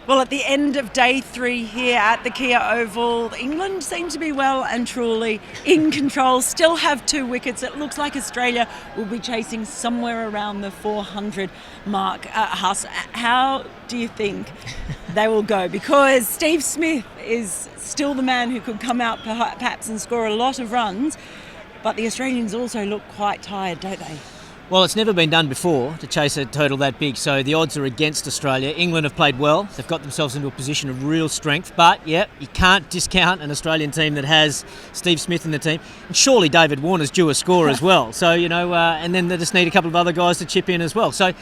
Well, at the end of day 3 here at the Kia Oval, England seem to be well and truly in control, still have 2 wickets. It looks like Australia will be chasing somewhere around the 400 mark. Huss, how do you think they will go? Because Steve Smith is still the man who could come out perhaps and score a lot of runs, but the Australians also look quite tired, don't they? Well, it's never been done before to chase a total that big, so the odds are against Australia. England have played well. They've got themselves into a position of real strength, but, yeah, you can't discount an Australian team that has Steve Smith in the team. And surely David Warner's due a score as well. So, and then they just need a couple of other guys to chip in as well. So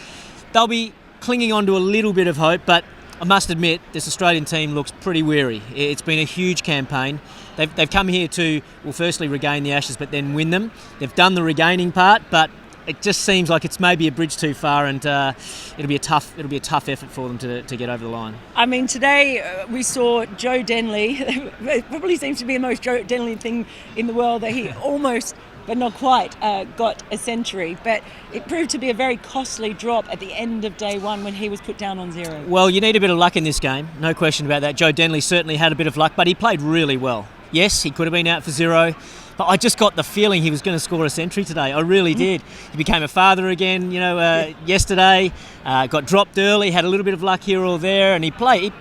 they'll be clinging on to a little bit of hope, but I must admit, this Australian team looks pretty weary. It's been a huge campaign. They've come here to, well, firstly regain the Ashes, but then win them. They've done the regaining part, but it just seems like it's maybe a bridge too far, and it'll be a tough effort for them to get over the line. I mean, today we saw Joe Denley. It probably seems to be the most Joe Denley thing in the world, that he almost, but not quite, got a century. But it proved to be a very costly drop at the end of day 1 when he was put down on 0. Well, you need a bit of luck in this game, no question about that. Joe Denley certainly had a bit of luck, but he played really well. Yes, he could have been out for 0. But I just got the feeling he was going to score a century today. I really did. He became a father again, yesterday. Got dropped early, had a little bit of luck here or there, and he played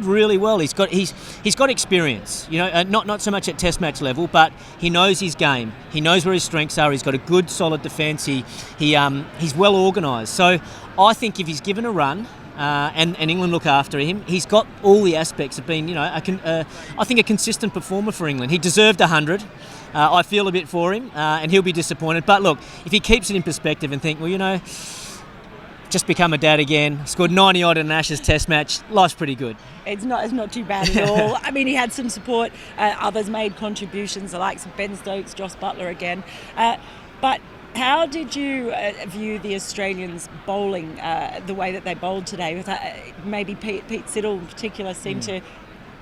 really well. He's got experience. Not so much at Test match level, but he knows his game. He knows where his strengths are. He's got a good, solid defence. He's well organised. So I think if he's given a run, and England look after him, he's got all the aspects of being, I think a consistent performer for England. He deserved 100. I feel a bit for him, and he'll be disappointed. But look, if he keeps it in perspective and think, well, just become a dad again, scored 90 odd in an Ashes Test match, life's pretty good. It's not too bad at all. I mean, he had some support. Others made contributions, the likes of Ben Stokes, Joss Buttler again. But how did you view the Australians bowling, the way that they bowled today? Maybe Pete Siddle in particular seemed to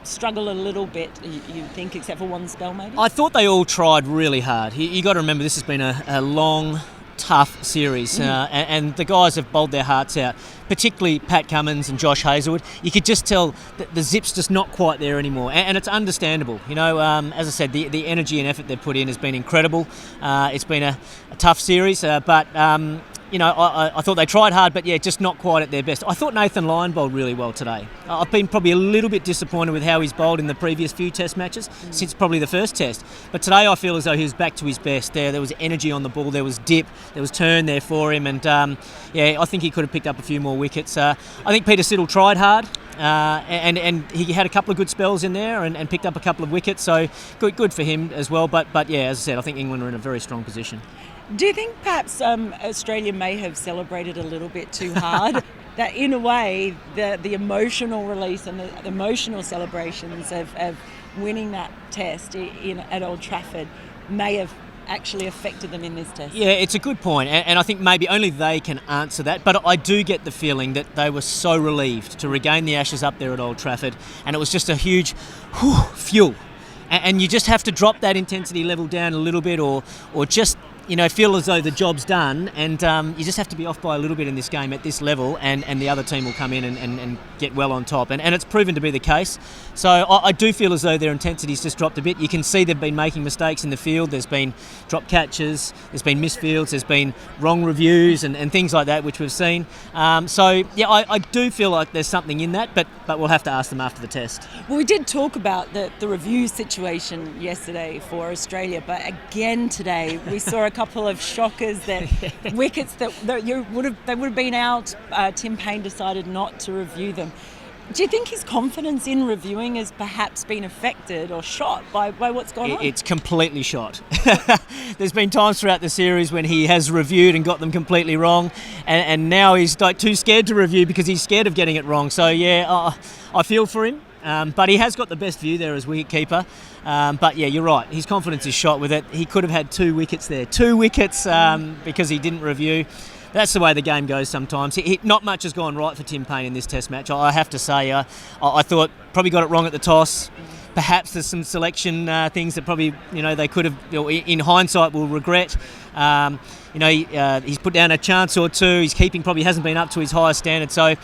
struggle a little bit, you think, except for one spell maybe? I thought they all tried really hard. You got to remember, this has been a long, tough series, and the guys have bowled their hearts out, particularly Pat Cummins and Josh Hazlewood. You could just tell that the zip's just not quite there anymore, and it's understandable. As I said, the energy and effort they've put in has been incredible. It's been a tough series, but I thought they tried hard, but just not quite at their best. I thought Nathan Lyon bowled really well today. I've been probably a little bit disappointed with how he's bowled in the previous few Test matches, since probably the first Test. But today I feel as though he was back to his best. There was energy on the ball, there was dip, there was turn there for him, and I think he could have picked up a few more wickets. I think Peter Siddle tried hard, and he had a couple of good spells in there and picked up a couple of wickets, so good for him as well. But as I said, I think England are in a very strong position. Do you think perhaps Australia may have celebrated a little bit too hard? That in a way, the emotional release and the emotional celebrations of winning that Test at Old Trafford may have actually affected them in this Test? Yeah, it's a good point, and I think maybe only they can answer that, but I do get the feeling that they were so relieved to regain the Ashes up there at Old Trafford, and it was just a huge fuel. And you just have to drop that intensity level down a little bit, or just feel as though the job's done, and you just have to be off by a little bit in this game at this level, and the other team will come in and get well on top. And it's proven to be the case. So I do feel as though their intensity's just dropped a bit. You can see they've been making mistakes in the field. There's been drop catches, there's been misfields, there's been wrong reviews and things like that, which we've seen. I do feel like there's something in that, but we'll have to ask them after the Test. Well, we did talk about the review situation yesterday for Australia, but again today we saw a couple of shockers, that wickets that would have been out. Tim Paine decided not to review them. Do you think his confidence in reviewing has perhaps been affected or shot by what's gone on? It's completely shot. There's been times throughout the series when he has reviewed and got them completely wrong, and now he's like too scared to review because he's scared of getting it wrong. So I feel for him, but he has got the best view there as wicketkeeper. But you're right, his confidence is shot with it. He could have had 2 wickets there, because he didn't review. That's the way the game goes sometimes. Not much has gone right for Tim Paine in this Test match, I have to say. I thought probably got it wrong at the toss. Perhaps there's some selection things that probably they could have, in hindsight, will regret. He's put down a chance or two. His keeping probably hasn't been up to his highest standard. So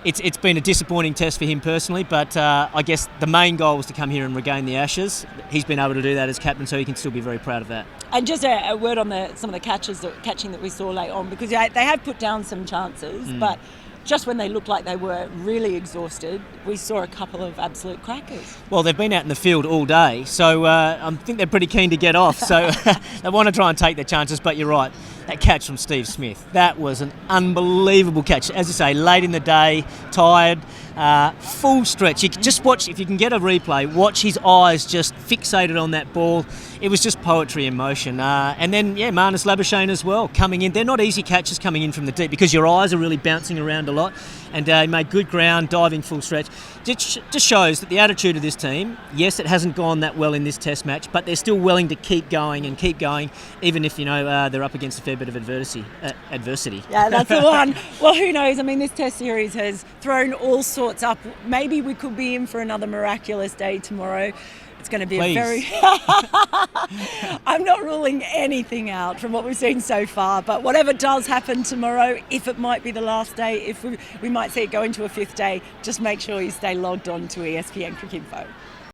it's been a disappointing test for him personally, but I guess the main goal was to come here and regain the Ashes. He's been able to do that as captain, so he can still be very proud of that. And just a word on some of the catching that we saw late on, because they have put down some chances, but just when they looked like they were really exhausted, we saw a couple of absolute crackers. Well, they've been out in the field all day, so I think they're pretty keen to get off. So they want to try and take their chances, but you're right. That catch from Steve Smith, that was an unbelievable catch. As you say, late in the day, tired, full stretch. You can just watch, if you can get a replay, watch his eyes just fixated on that ball. It was just poetry in motion. And then, Marnus Labuschagne as well, coming in. They're not easy catches coming in from the deep because your eyes are really bouncing around a lot. And he made good ground, diving full stretch. Just shows that the attitude of this team, yes, it hasn't gone that well in this test match, but they're still willing to keep going, even if, they're up against a fair bit of adversity. Yeah, that's the one. Well, who knows? I mean, this test series has thrown all sorts up. Maybe we could be in for another miraculous day tomorrow. It's going to be Please. a very... I'm not ruling anything out from what we've seen so far, but whatever does happen tomorrow, if it might be the last day, if we might see it go into a fifth day, just make sure you stay logged on to ESPN Cricinfo.